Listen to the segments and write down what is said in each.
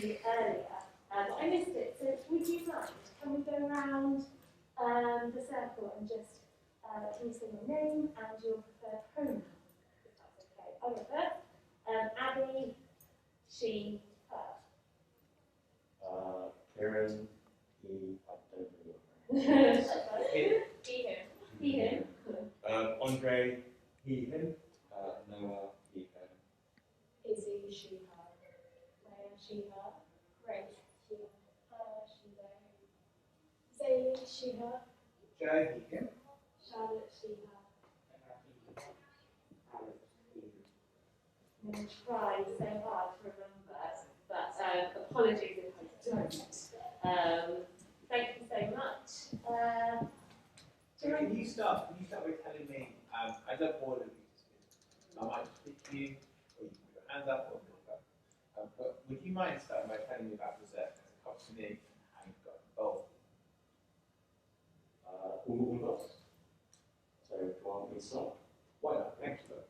to you earlier, but I missed it. So would you mind? Can we go around the circle and just can you say your name and your preferred pronoun, if that's okay? I'll go first. Abby, she, her. Karen, he, I don't really know. He, him. He, him. Andre, he, him. Noah, he, him. Izzy, she, her. Maya, she, her. Grace, she, her, she, they. Zaylee, she, her. Jay, he, him. Charlotte, she, her. I'm going to try so hard to remember, but apologies if I don't. Thank you so much. Can you start with telling me, I love all of these. I might just pick you, or you can put your hand up, or but would you mind starting by telling me about Berzerk as a company and how you got involved? All of us. So, do you want me to start? Why not? Excellent.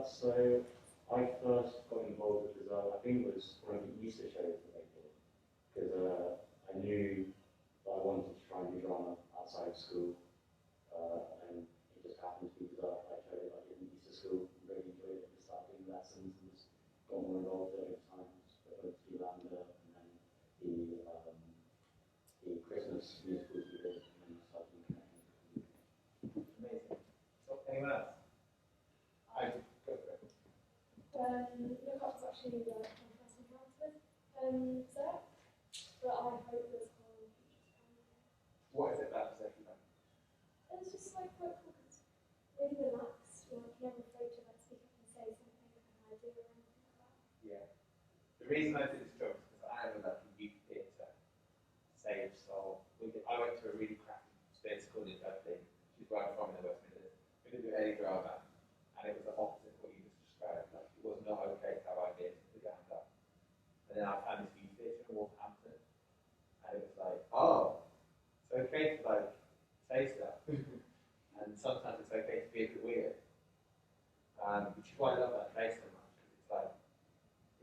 So, I first got involved with Berzerk, I think it was one of the Easter shows that they did, because I knew that I wanted to try and do drama outside of school, and it just happened to be Berzerk. I chose it, I did in Easter school, really enjoyed it, just started doing lessons and just got more involved over time, just went to Lander, and then the Christmas musicals we did, and then started doing connecting. Amazing. So, anyone else? I go for it. Look up was actually the first encounter with Berzerk, but I hope there's more in the future. What is it about Berzerk you like? It's just like quite cool, it's really relaxed, you're never afraid to like speak up and say something, an idea or anything like that. Yeah. The reason I did this job is because I am a lucky youth theatre sage soul. I went to a really crappy theatre school in Dudley, which is where I'm from in the West Midlands. We did do any drama, and it was the opposite of what you just described. Like, it was not okay to have ideas to put your hand up. And then I found this youth theatre in Wolverhampton, and it was like, oh, it's okay to like say stuff, and sometimes it's okay to be a bit weird. Which is why I love that place so much, because it's like,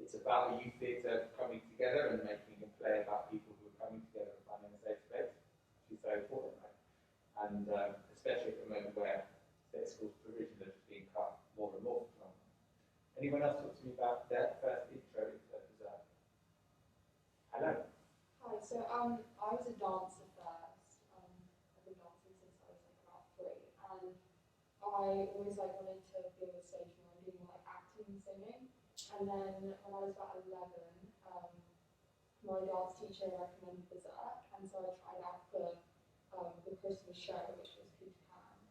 it's about a youth theatre coming together and making a play about people who are coming together and finding a safe space, which is so important, right? And especially at the moment where theatre schools provision are just being cut more and more from. Anyone else talk to me about their first intro into Berzerk? Hello. Hi, so I was a dancer first. I've been dancing since I was like about 3, and I always like wanted to be on the stage more and do more like acting and singing. And then when I was about 11, my dance teacher recommended Berzerk, and so I tried out for the Christmas show, which was Peter Pan,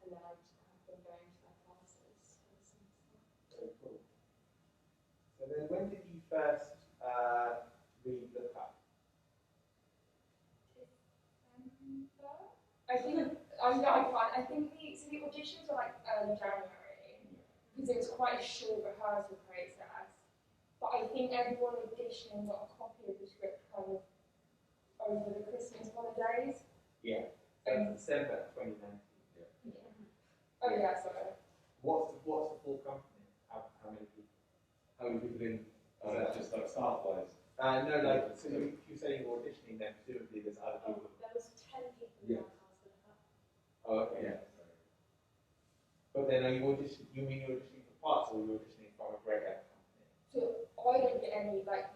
and then I just kind of been going to their classes ever since. Very cool. So then, when did you first read the cut? I think I think the auditions were like early January, because it was quite a short rehearsal process. But I think everyone auditioning got a copy of the script kind of over the Christmas holidays. Yeah, so December 2019. Yeah. Oh yeah, sorry. What's the full company? How many people? How many people in, just like staff-wise? No, like, so if you say you're auditioning, then presumably there's other people. There was 10 people in our class with that. Oh, okay. Yeah. But then are you auditioning, you mean you're auditioning for parts, or you're auditioning from a great company? So I don't get any, like,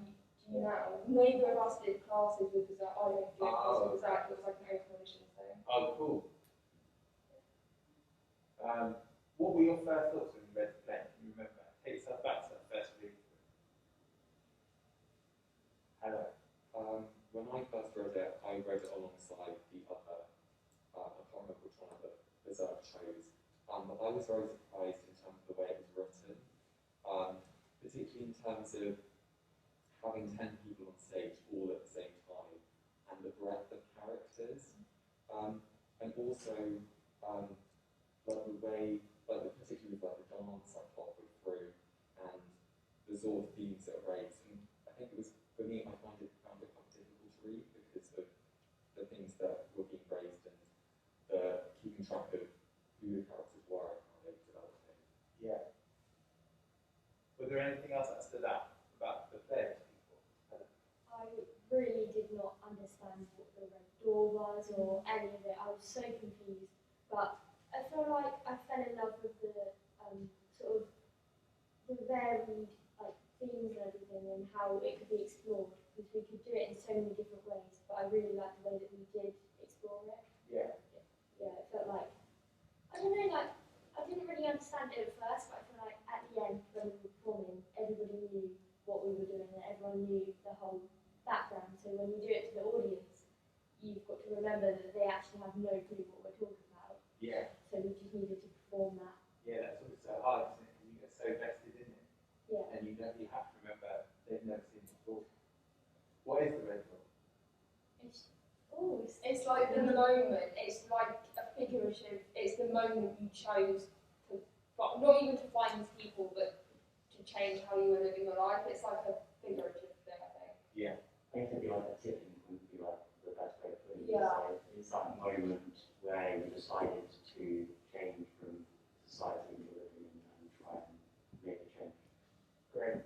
you know, neither of us did classes with Berzerk. I don't do classes with Berzerk. It was like an open audition thing. Oh, cool. What were your first thoughts when you read the play? Can you remember? Take yourself back to that first read. Hello. When I first read it, I read it alongside the other, I can't remember which one of the Berzerk shows, but I was very surprised in terms of the way it was written, particularly in terms of having 10 people on stage all at the same time, and the breadth of characters, and also like the way, like particularly with like the dance like halfway through, and the sort of themes that are raised. And I think it was, for me, I found it quite difficult to read because of the things that were being raised and the keeping track of who the characters were and how they were developing. Yeah. Was there anything else that stood out about the play to people? understand what the red door was or any of it. I was so confused. But I feel like I fell in love with the sort of the varied like themes and everything and how it could be explored because we could do it in so many different ways. But I really liked the way that we did explore it. Yeah. Yeah, it felt like I don't know, like I didn't really understand it at first, but I feel like at the end when we were performing, everybody knew what we were doing and everyone knew the whole background. So when you do it to the audience, you've got to remember that they actually have no clue what we're talking about. Yeah. So we just needed to perform that. Yeah, that's what's so hard, isn't it? Because you get so vested in it. Yeah. And you know you have to remember they've never seen it before. What is the red door? It's like the moment. It's like a figurative. It's the moment you chose to, not even to find these people, but to change how you were living your life. It's like a figurative thing, I think. Yeah. I think it'd be like a tipping point would be like the best way to put it. Yeah. So it's that moment where you decided to change from society you're living in and try and make a change. Great.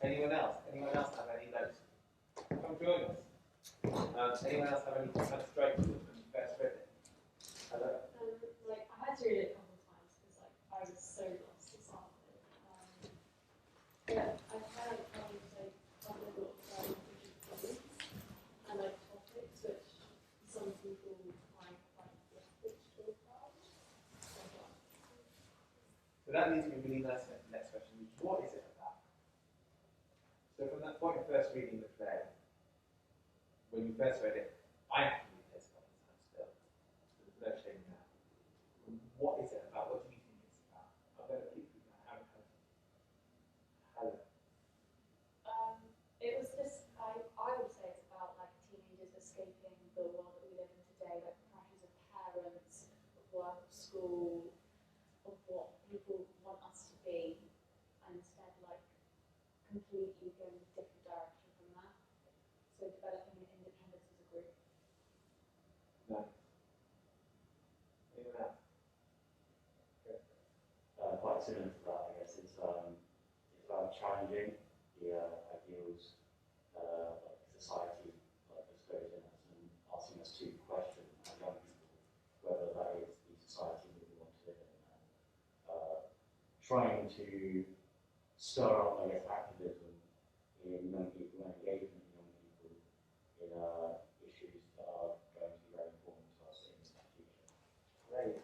Anyone else? Anyone else have any notes? Come join us. Anyone else have any comments straight to them when you first read it? Hello? Like, I had to read it a couple of times because like I was so lost to start with. Yeah, I found it like a lot of themes and like topics which some people find quite difficult to talk about. So that leads me really nice to the next question, which is what is it about? So from that point of first reading the play, when you first read it, I have to read this one time still. There's no shame in that. What is it about? What do you think it's about? I'm going to keep you that. Helen. It was just, I would say it's about like teenagers escaping the world that we live in today, like the pressures of parents, of work, of school, of what people want us to be, and instead like completely going a different direction from that. So developing an independence as a group. No. Anyone else? Okay. Quite similar to that, I guess. It's about challenging the ideals like society like has put in us and asking us to question as young people whether that is the society that we want to live in and trying to stir up, I guess, activism in young people and engagement in young people in issues that are going to be very important to us in the future. Great.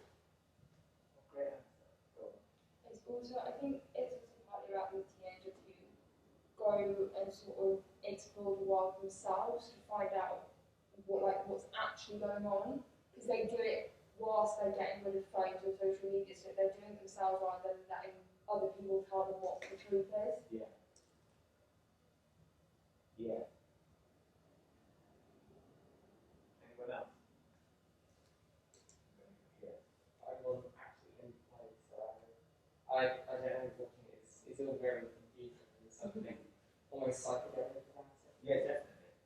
Great answer. Go on. It's also, I think it's also partly about the teenager to go and sort of explore the world themselves to find out what's actually going on, because they do it whilst they're getting rid of phones or social media, so they're doing it themselves rather than letting other people tell them what the truth is. Yeah. Yeah. Anyone else? Yeah. I wasn't actually in the play, so I don't know what it is. It's all very confusing. There's something almost psychedelic about it. Yeah, definitely.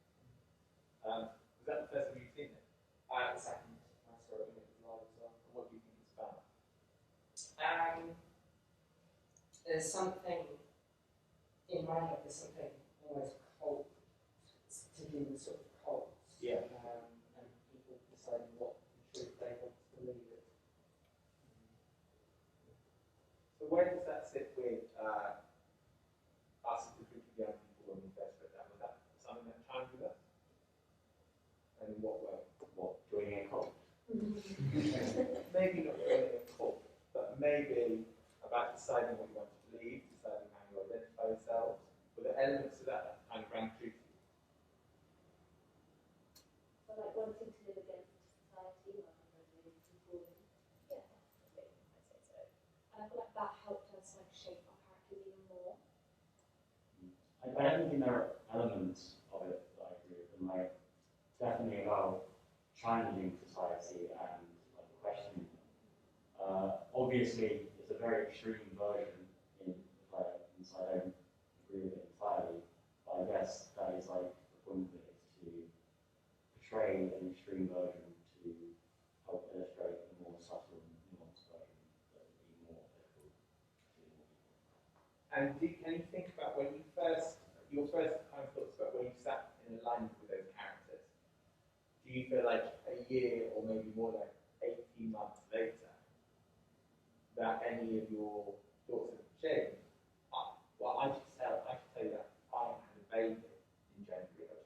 Was that the first time you've seen it? The second I saw it when it was live as well. And what do you think it's about? There's something in my head. There's something almost cult to do with sort of cults. Yeah. And people deciding what the truth they want to believe in. So where does that sit with us as a group of young people when we first read that? Was that something that chimed with us? And in what way? What, joining a cult? Maybe not joining a cult, but maybe about deciding what you want to believe, deciding how you identify yourselves. Were there elements of that kind of rang true to you? So like wanting to live against society rather than conforming. Yeah, definitely, I'd say so. And I feel like that helped us like shape our characters even more. I don't think there are elements of it that I agree with, and like definitely about challenging society and like questioning them. Obviously, it's a very extreme version in the play, and so I don't agree with it entirely. But I guess that is like the point of it, is to portray an extreme version to help illustrate the more subtle and nuanced version that would be more applicable to more people. And can you think about when you first, your first kind of thoughts about when you sat in alignment with those characters? you feel like a year or maybe more like 18 months later that any of your thoughts have changed? Well, I should tell you that I had a baby in January of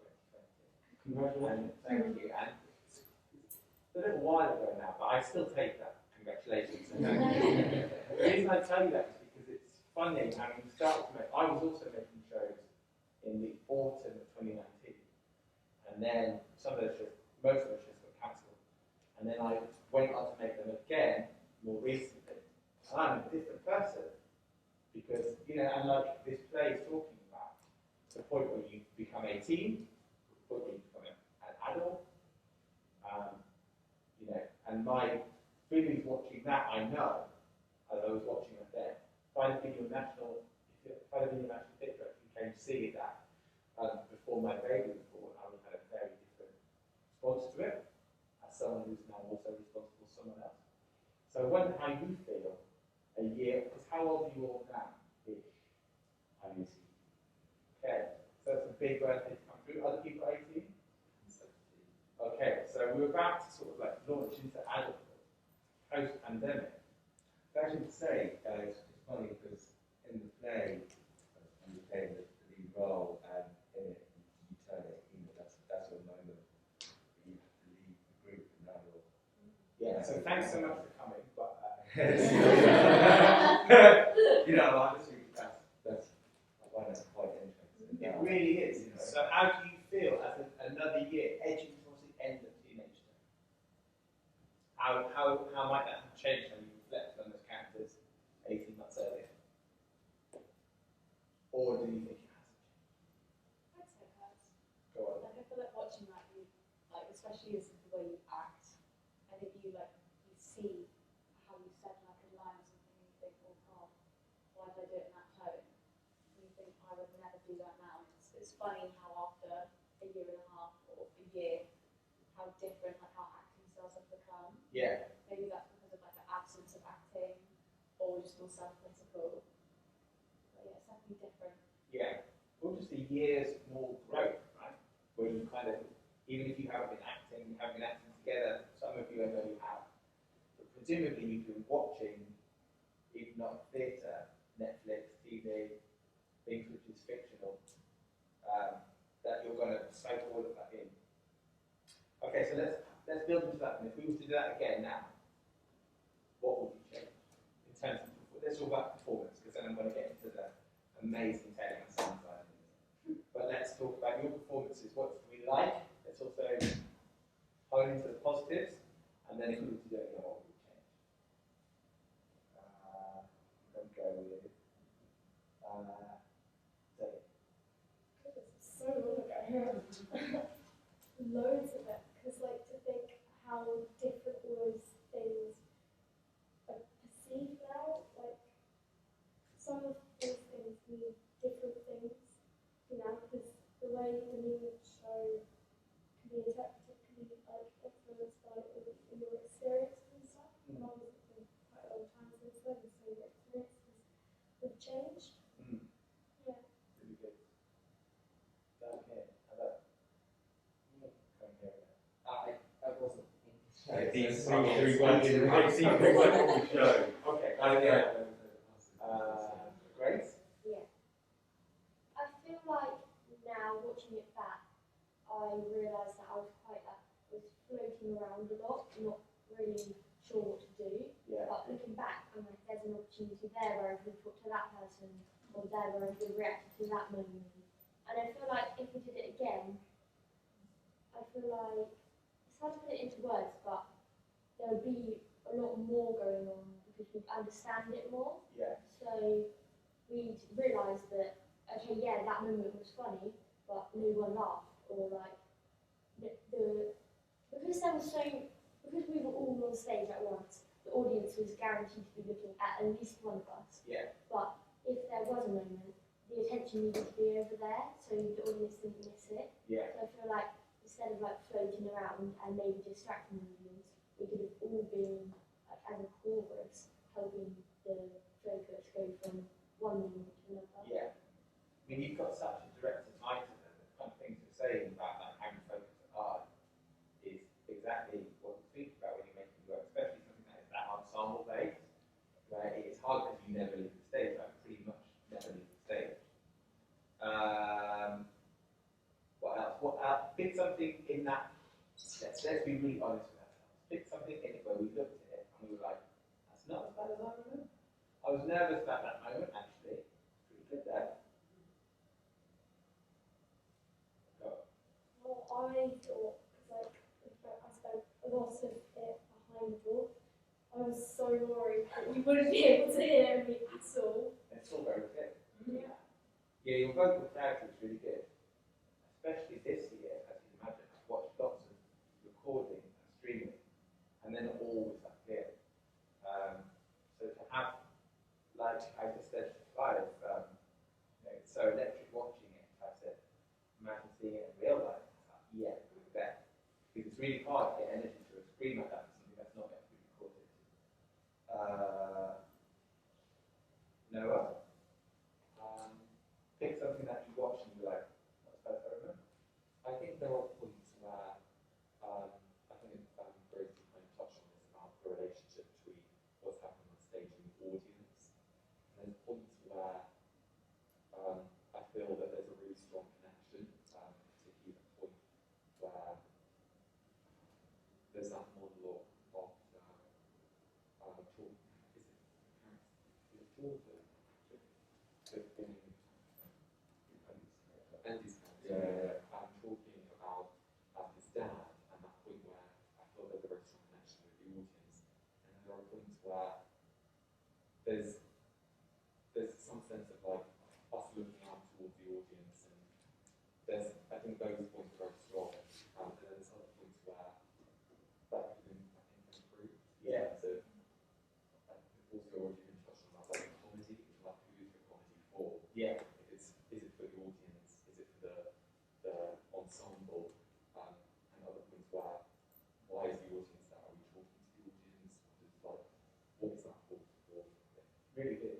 2020. Congratulations. And thank you. And it's a little while ago now, but I still take that. Congratulations. And thank you. The reason I tell you that is because it's funny having started to make. I was also making shows in the autumn of 2019, and then some of the shows, most of the shows got cancelled, and then I went on to make them again more recently. And I'm a different person because and like this play is talking about the point where you become 18, the point where you become an adult. And my feelings watching that, I know, as I was watching it then, if I'd have been your national picture, if you came to see that before my baby was born, I would have had a very different response to it, as someone who's now also responsible for someone else. So I wonder how you feel a year, because how old are you all now? I'm 18. Okay, so it's a big birthday to come through. Other people 18? Okay, so we're about to sort of like launch into adulthood, post-pandemic. I should say, it's funny because in the play, you play the lead role, and in it, you turn it, that's a moment where you have to leave the group, and now you're. Yeah, so thanks so much for coming, but Honestly, that's I find that quite interesting. it really is. So how do you feel as another year edging towards the end of teenagehood? How might that have changed when you reflect on those characters 18 months earlier? Or do you think it hasn't changed? I'd say it has. Go on. Like I feel like watching that, you like especially as the way you act. I think you see how you said like a line or something, and you think, oh God, why did I do it in that tone? And you think I would never do that now. And it's funny how after a year and a half or a year, how different like our acting styles have become. Yeah. Maybe that's because of like the absence of acting, or just more self-critical. But yeah, it's definitely different. Yeah. Or just a year's more growth, right? Where you kind of, even if you haven't been acting together, some of you I know you have. But presumably you've been watching, if not theatre, Netflix, TV, things which is fictional, that you're going to soak all of that in. Okay, so let's build into that. And if we were to do that again now, what would you change in terms of? Let's talk about performance, because then I'm going to get into the amazing telling and sound side of things. But let's talk about your performances. What do we like? Let's also hone into the positives, and then if we were to do it again, what would we change? I'm going to go with So long ago. Loads of it, because like to think how different those things are perceived now, like some of those things mean different things, because the way the new show can be interpreted can be like influenced by all of your experiences and stuff. And obviously it's been quite a long time since then, so your experiences have changed. Yeah. really good. Okay, how about come here again? I wasn't. Okay. Grace? Yeah. I feel like now watching it back, I realised that I was floating around a lot, not really sure what to do. Yeah. But looking back, I'm like, there's an opportunity there where I could talk to that person, or there where I could react to that moment. And I feel like if we did it again, I feel like it's hard to put it into words, but there would be a lot more going on because we'd understand it more. Yeah. So we'd realise that, okay, yeah, that moment was funny, but no one laughed, or like because we were all on stage at once, the audience was guaranteed to be looking at least one of us. Yeah. But if there was a moment, the attention needed to be over there, so the audience didn't miss it. Yeah. So I feel like instead of like floating around and maybe distracting the audience, we could have all been like as a chorus helping the focus go from one moment to another. Yeah. I mean, you've got such a director's eye to them. The kind of things you're saying about like how you focus on art is let's be really honest with ourselves. Pick something in it where we looked at it and we were like, that's not as bad as I remember. I was nervous about that moment, actually. Pretty good there. Go. Well, I thought, because I spent a lot of it behind the door, I was so worried that you wouldn't be able to hear me at all. It's all very good. Yeah. Yeah, your vocal clarity is really good. Especially this year, as you can imagine. I've watched lots of recording and streaming, and then always that clear. So to have, like I just said to Clive, it's so electric watching it. I said, imagine seeing it in real life. Like, yeah, we bet. Because it's really hard to get energy to a screen like that for something that's not meant to be recorded. Noah, pick something that you watch and you're like, what's that I remember? I think there are points where, I think Rosie kind of touched on this about the relationship between what's happening on stage and the audience. And there's points where I feel that there's a really strong connection, particularly the point where there's that monologue of talking. Is it Jordan? Andy's character, talking about his dad, and that point where I feel there's a very strong connection with the audience. And then there are points where there's some sense of like us looking out towards the audience, and I think those points are very strong. And then there's other points where that could improve. Yeah. So also already been touched on about like comedy, like who is the comedy for? Yeah. Is it for the audience? Is it for the ensemble? And other points where why is the audience there? Are we talking to the audience? What is that for? Really good.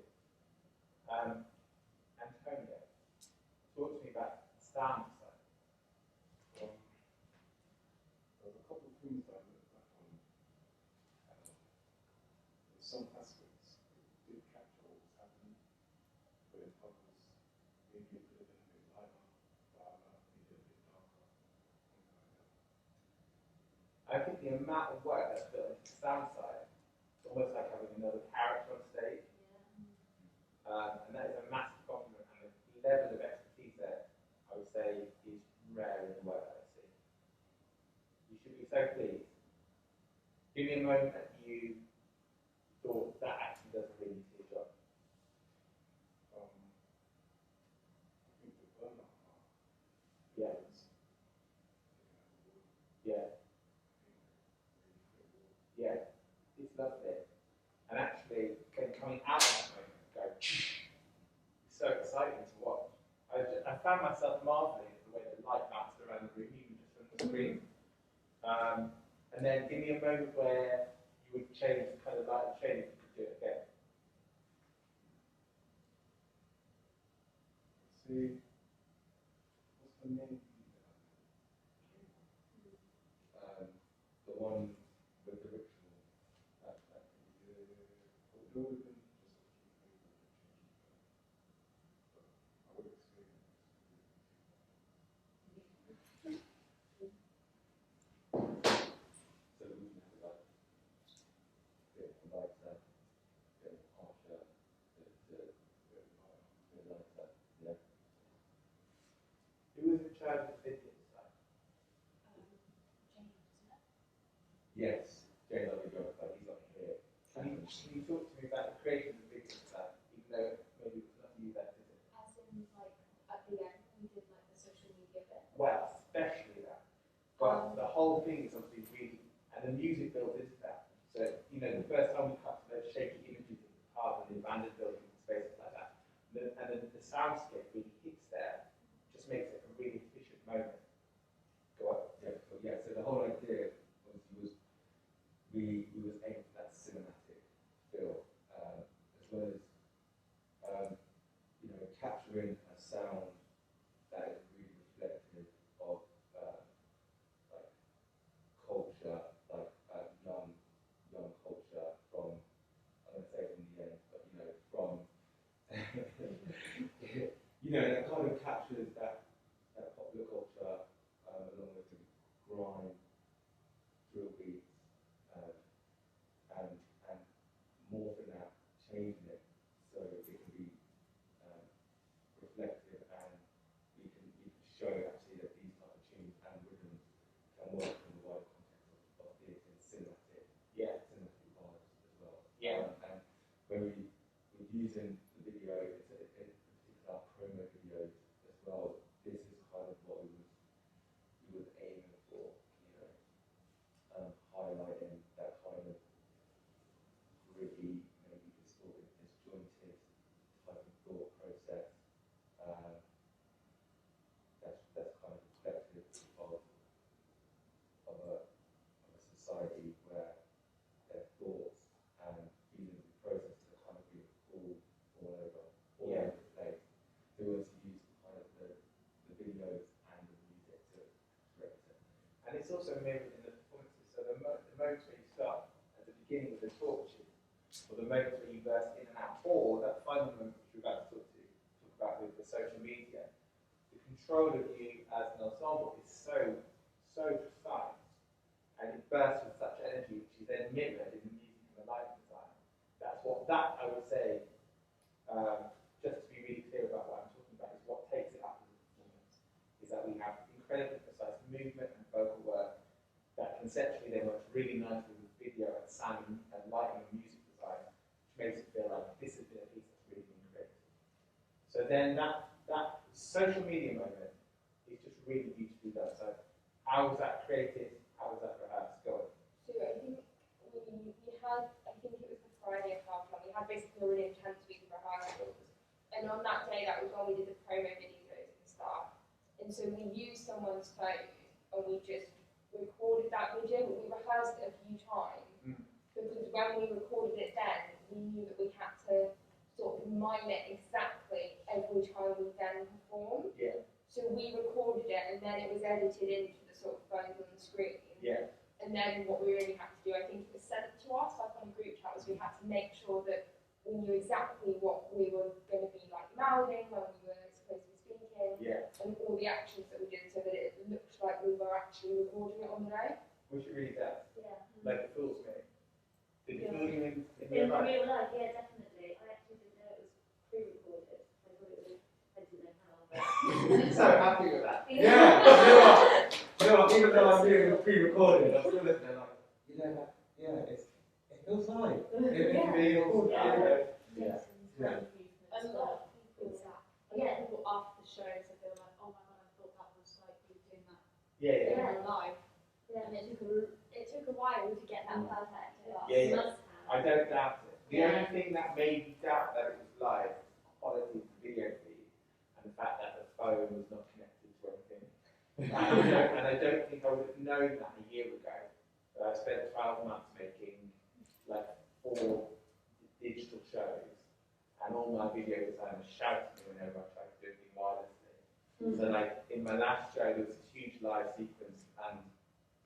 Antonio, talk to me about sound design. There's a couple of things that I look back on. In some aspects, it did capture what was happening, but in others, maybe it could have been a bit lighter, maybe a bit darker, something like that. I think the amount of work that's built into the sound side, it's almost like having another character on stage. And that is a massive compliment, and the level of expertise there, I would say, is rare in the work that I see. You should be so pleased. Give me a moment that you thought that actually doesn't really do your job. I think the burnout part Yeah. was Yeah. Yeah. It's lovely. And actually, coming out of that moment, go, it's so exciting to watch. I found myself marveling at the way the light bounced around the room, even just from the screen. And then give me a moment where you would change the kind of light and shade if you could do it again. see, what's the name? The one with the ritual. There would have been just a few things that could change it, but I would experience it. So we can have like bit lighter, bit harsher, bit lighter. Yeah. Who was in charge of the video design? Yes, JW Joe, but he's not here. Can you talk to me about the creation of the video design, even though maybe it's not you that did it? As in, like, at the end, we did, like, the social media bit. Well, especially that. But the whole thing is obviously really, and the music built into that. So, the first time we cut to those shaky images of the pub and the abandoned buildings and spaces like that, and the soundscape really hits there, just makes it a really efficient moment. Go on. Yeah, so the whole idea was we was aimed for that cinematic feel, as well as capturing a sound that is really reflective of like culture, like young culture from, I don't say from the end, but from that kind of captures that popular culture along with the grime using the video, in particular promo videos as well, this is kind of what we was aiming for, highlighting that kind of gritty, maybe disjointed type of thought process. That's kind of reflective of a society where their thoughts and feelings and processes are kind of being all over the place. So we want to use kind of the videos and the music to represent. And it's also mirrored in the performances. So the moments where you start at the beginning of the torches, or the moments where you burst in and out, or that final moment which we're about to talk about with the social media, the control of you as an ensemble is so precise, and it bursts with such energy, which is then mirrored in the music and the lighting design. That I would say, just to be really clear about what I'm talking about, is what takes it up as a performance. Is that we have incredibly precise movement and vocal work that conceptually then works really nicely with video and sound and lighting and music design, which makes it feel like this has been a piece that's really been created. So then that social media moment is just really beautifully done. So how was that created? How was that rehearsed? Go on. So I think we had, I think it was the Friday of half time, we had basically a really intense week of rehearsals. And on that day, that was when we did the promo videos and stuff. And so we used someone's phone and we just recorded that video, but we rehearsed it a few times. Because when we recorded it then, we knew that we had to sort of mime it exactly every time we then performed. Yeah. So we recorded it and then it was edited into the sort of phones on the screen. Yeah. And then what we really had to do, I think it was sent to us like on a group chat, was we had to make sure that we knew exactly what we were going to be like mouthing when we were supposed to be speaking. Yeah. And all the actions that we did so that it looked like we were actually recording it on the day. Which it really does. Yeah. Like it fools me. Did it fool you in In real life? real life, yeah, definitely. I actually didn't know it was pre-recorded. I thought it was, I didn't know how, but... So happy with that. Yeah, you know what, even though I'm doing it pre-recorded, I'm still listening like, it feels live. It feels, Yeah. A lot of people, people after the shows, I feel like, oh my god, I thought that was like you were doing that Yeah. in real life. Yeah. And it took a while to get that perfect. Yeah. Must have. I don't doubt it. The only thing that made me doubt that it was live, quality of the video feed, and the fact that the phone was not connected to anything. And I don't think I would have known that a year ago. But I spent 12 months making like 4 digital shows, and all my video designers shouted at me whenever I tried to do anything wirelessly. So like in my last show, there was this huge live sequence, and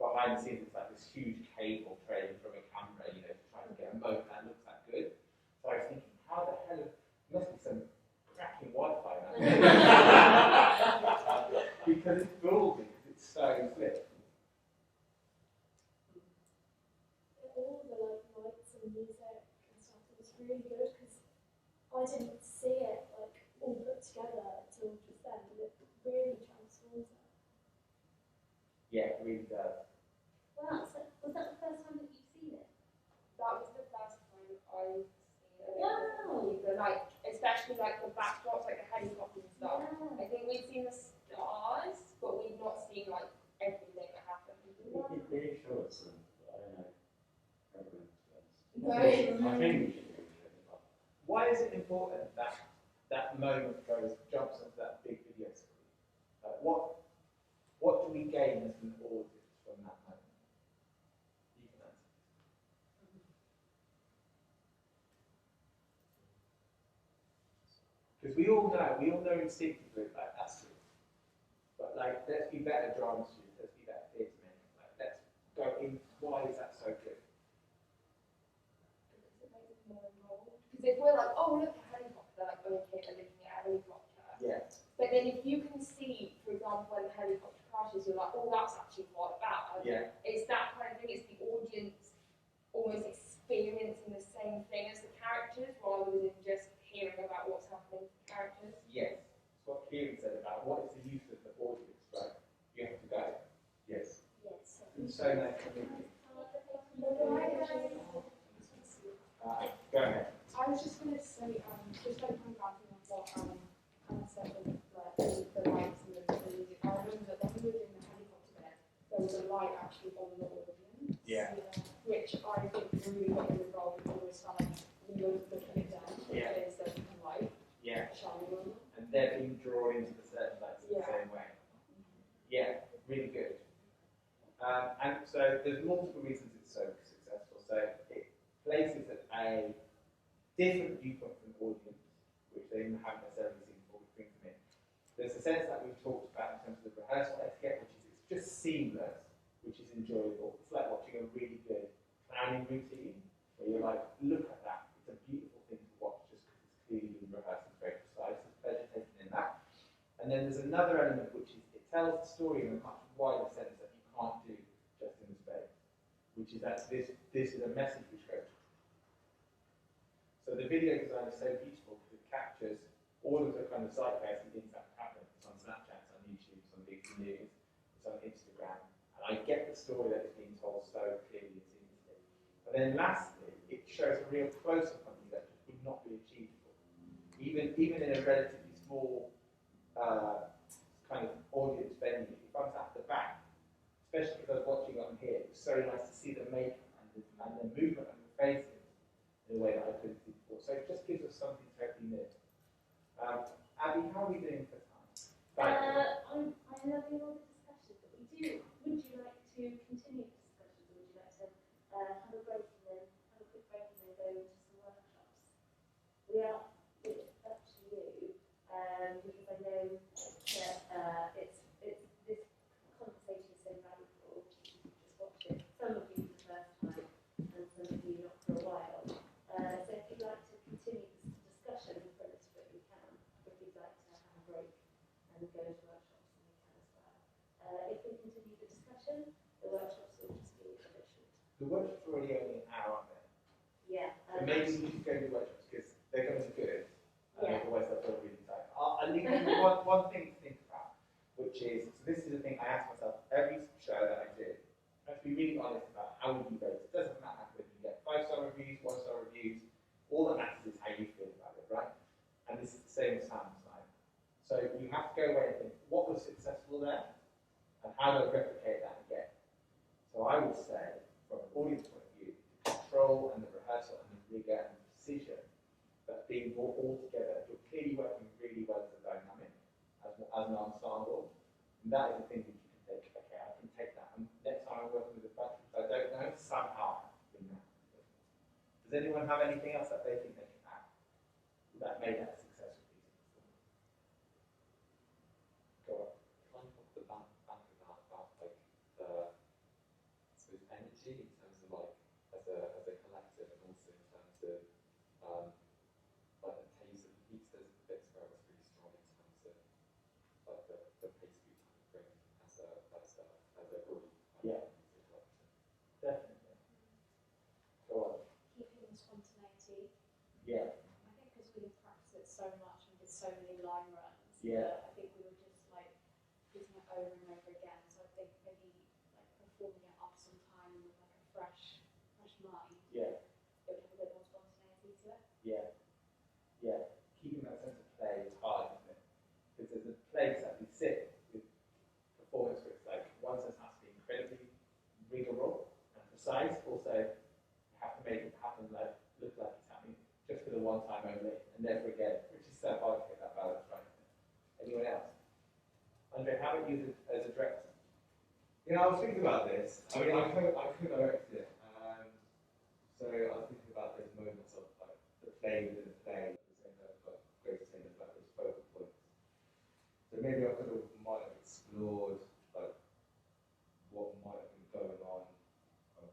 behind the scenes it's like this huge cable trailing from a camera, trying to get a moment that looks that good. So I was thinking, how the hell, must be some cracking Wi-Fi now. Because it's fooled me, because it's so slick. All the lights and music and stuff was really good because I didn't see it all put together until just then, and it really transforms it. Yeah, it really does. Wow, so was that the first time that you've seen it? That was the first time I've seen it. Wow. Like, especially like the backdrops, like the helicopters and stuff. Yeah. I think we'd seen the stars, but we'd not seen like everything that happened. Pretty sure it's I don't know, prevalent. No. I think we should do it. Why is it important that that moment jumps into that big video screen? Like what do we gain as an audience from that moment? You can answer. Because we all know instinctively like that's it. But like, let's be better drama students, let's be better theatre makers. Like, let's go in. Why is that so good? Because it makes it more involved. Because if we're like, oh look, a helicopter, like okay, they're looking at a helicopter. Yeah. But then if you can see, for example, when the helicopter crashes, you're like, oh, that's actually what about. Yeah. It's that kind of thing. It's the audience almost experiencing the same thing as the characters, rather than just hearing about what's happening to the characters. Yes. It's what Kieran said about what is the use of the audience, right? You have to go. Yes. Yes. It's so nice to meet you. Go ahead. I was just going to say, right actually on the audience. Yeah. Which I think really got in the role always felt like we were looking at them, Yeah. because they're right, Yeah. shining on them. And they're being drawn into the searchlights in the Yeah. same way. Yeah, really good. And so there's multiple reasons it's so successful. So it places at a different viewpoint from the audience, which they haven't necessarily seen before, which brings them in. There's a sense that we've talked about in terms of the rehearsal etiquette, which is it's just seamless, which is enjoyable. It's like watching a really good clowning routine, where you're like, look at that. It's a beautiful thing to watch just because it's clearly been rehearsed and very precise. There's pleasure taken in that. And then there's another element, which is it tells the story in a much wider sense that you can't do just in the space, which is that this is a message which goes. So the video design is so beautiful because it captures all of the kind of zeitgeist and things that happen. It's on Snapchat, it's on YouTube, it's on BBC News, it's on Instagram, and I get the story that is being told so clearly and seamlessly. And then lastly, it shows a real close-up on you that would not be achievable, even in a relatively small kind of audience venue. If I was at the back, especially because I was watching on here, it was so nice to see the makeup and the movement of the faces in a way that I couldn't see before. So it just gives us something totally new. Abby, how are we doing for time? I'm loving all the discussions that we do. Would you like to continue the discussions, or would you like to have a break and then have a quick break and then go into some workshops? It's up to you, because I know that it's this conversation is so valuable. Just watch it. Some of you for the first time, and some of you not for a while. So if you'd like to continue this discussion for a little bit, we can. If you'd like to have a break and go into workshops, then we can as well. If we continue the discussion, the workshops will just be a bit short. The workshops are already only an hour, aren't they? Yeah. So maybe we should go to workshops because they're going to be good. Yeah. Otherwise, they'll feel really tight. I'll leave you with one thing to think about, which is, so this is the thing I ask myself every show that I do. I have to be really honest about how would you rate it. It doesn't matter whether you get 5-star reviews, 1-star reviews. All that matters is how you feel about it, right? And this is the same as sound design. So you have to go away and think, what was successful there? And how do I replicate that again? So I would say, from an audience point of view, the control and the rehearsal and the rigor and the precision that's being brought all together, you're clearly working really well as a dynamic, as an ensemble. And that is the thing that you can take. Okay, I can take that. And next time I'm working with a bunch of people I don't know, somehow I can bring that. Does anyone have anything else that they think they can add that made that a successful piece of performance? Go on. Kind of off the back of that, about like the sort of energy in terms of like as a collective, and also in terms of like the pace of the piece. There's bits where it's really strong in terms of like the pace we kind of bring as a group. Yeah. As a collective. Definitely. Go on. Keeping the spontaneity. Yeah. I think because we practiced it so much and did so many line runs, Yeah. that I think we were just like using it over and over again. So I think maybe like performing it after some time with like a fresh mind, Yeah. it would have a bit more spontaneity to it. Yeah. Yeah. Keeping that sense of play is hard, isn't it? Because there's a place that we sit with performance where it's like one sense has to be incredibly rigorous and precise. Also, you have to make it happen like look like it's happening just for the one time only and never again, which is so hard to get that balance right. Anyone else? Andre, how about you as a director? Yeah, I was thinking about this. I mean, I co-directed it. So I was thinking about those moments of like the play within the play, the same kind of like great saying about those focal points. So maybe I might have explored like what might have been going on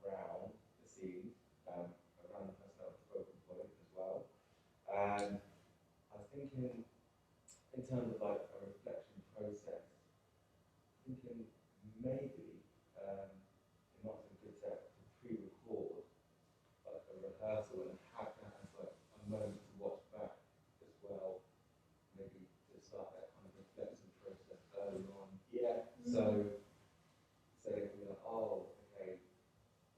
around the scene, around the personality focal point as well. And I was thinking in terms of like a reflection process, thinking maybe it might be good to pre-record like a rehearsal and have that as like a moment to watch back as well. Maybe to start that kind of reflection process early on. Yeah. So they can be like, oh, okay,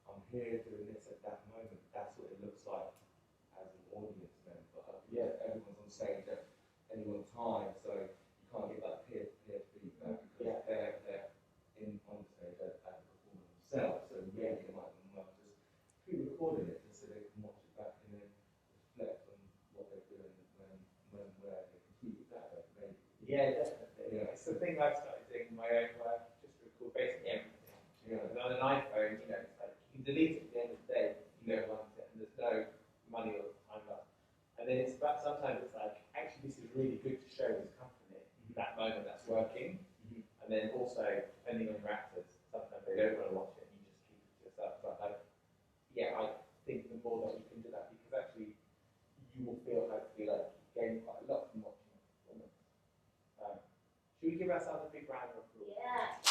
I'm here doing this at that moment. That's what it looks like as an audience member. Yeah, everyone's on stage at any one time, so you can't get that peer-to-peer feedback because they're in on stage at the performance. my own work, just record basically everything. And on an iPhone, you know, it's like you can delete it at the end of the day, you don't want it, and there's no money or time left. And then it's but sometimes it's like, actually this is really good to show this company that moment that's working. And then also, depending on your actors, sometimes they don't want to watch it and you just keep it to yourself. But like, yeah, I think the more that you can do that, because actually you will feel hopefully like you gain quite a lot from watching a performance. Should we give ourselves a big round of applause? Yeah.